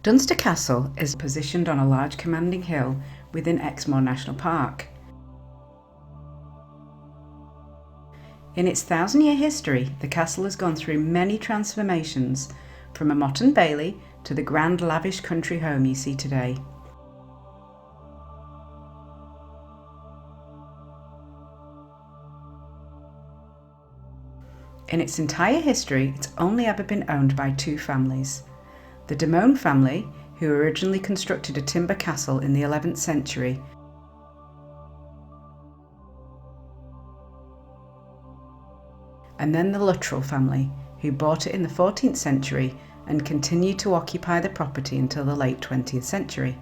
Dunster Castle is positioned on a large commanding hill within Exmoor National Park. In its 1,000-year history, the castle has gone through many transformations, from a motte and bailey to the grand Lavish country home you see today. In its entire history, it's only ever been owned by two families. The Dumone family, who originally constructed a timber castle in the 11th century, and then the Luttrell family, who bought it in the 14th century and continued to occupy the property until the late 20th century.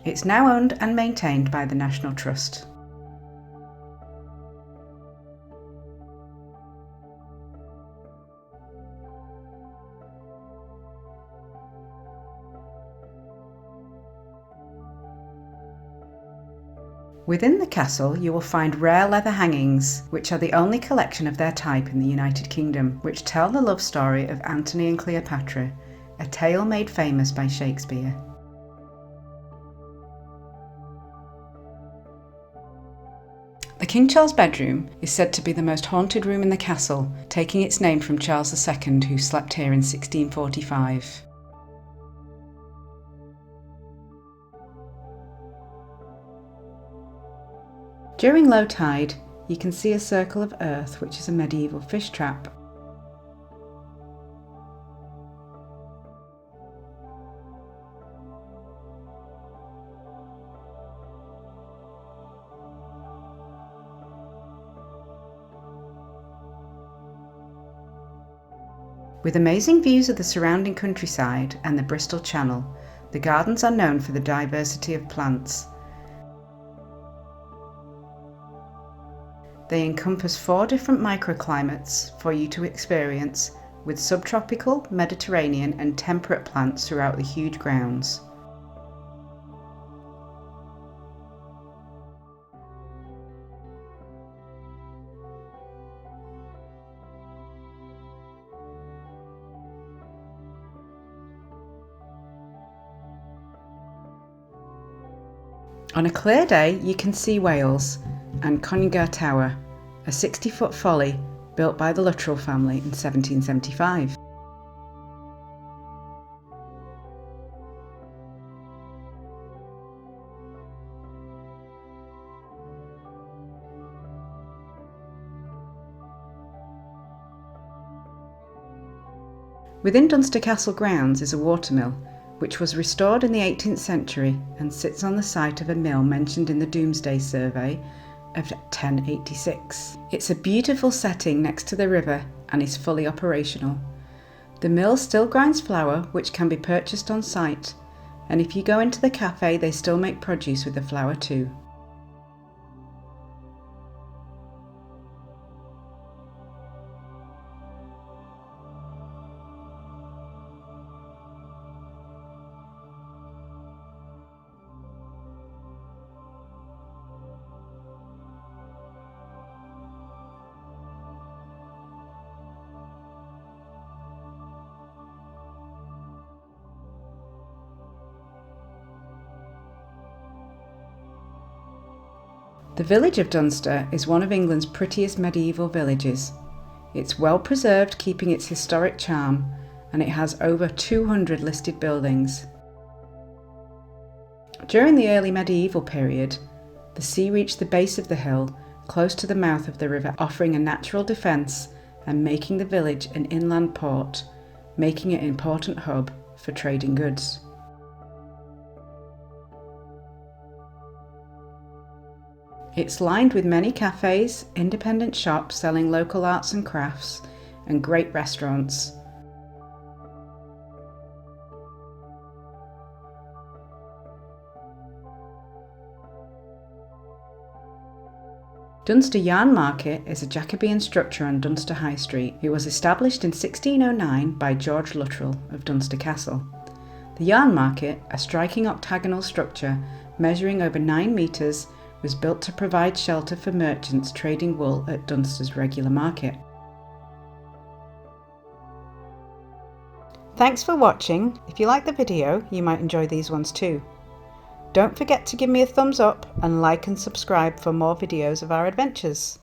It's now owned and maintained by the National Trust. Within the castle you will find rare leather hangings, which are the only collection of their type in the United Kingdom, which tell the love story of Antony and Cleopatra, a tale made famous by Shakespeare. The King Charles bedroom is said to be the most haunted room in the castle, taking its name from Charles II, who slept here in 1645. During low tide, you can see a circle of earth, which is a medieval fish trap. With amazing views of the surrounding countryside and the Bristol Channel, the gardens are known for the diversity of plants. They encompass 4 different microclimates for you to experience, with subtropical, Mediterranean and temperate plants throughout the huge grounds. On a clear day you can see Wales and Congar Tower, a 60-foot folly built by the Luttrell family in 1775. Within Dunster Castle grounds is a watermill, which was restored in the 18th century and sits on the site of a mill mentioned in the Domesday Survey of 1086. It's a beautiful setting next to the river and is fully operational. The mill still grinds flour, which can be purchased on site, and if you go into the cafe they still make produce with the flour too. The village of Dunster is one of England's prettiest medieval villages. It's well preserved, keeping its historic charm, and it has over 200 listed buildings. During the early medieval period, the sea reached the base of the hill, close to the mouth of the river, offering a natural defence and making the village an inland port, making it an important hub for trading goods. It's lined with many cafes, independent shops selling local arts and crafts, and great restaurants. Dunster Yarn Market is a Jacobean structure on Dunster High Street. It was established in 1609 by George Luttrell of Dunster Castle. The Yarn Market, a striking octagonal structure measuring over 9 metres, was built to provide shelter for merchants trading wool at Dunster's regular market. Thanks for watching. If you like the video, you might enjoy these ones too. Don't forget to give me a thumbs up and like and subscribe for more videos of our adventures.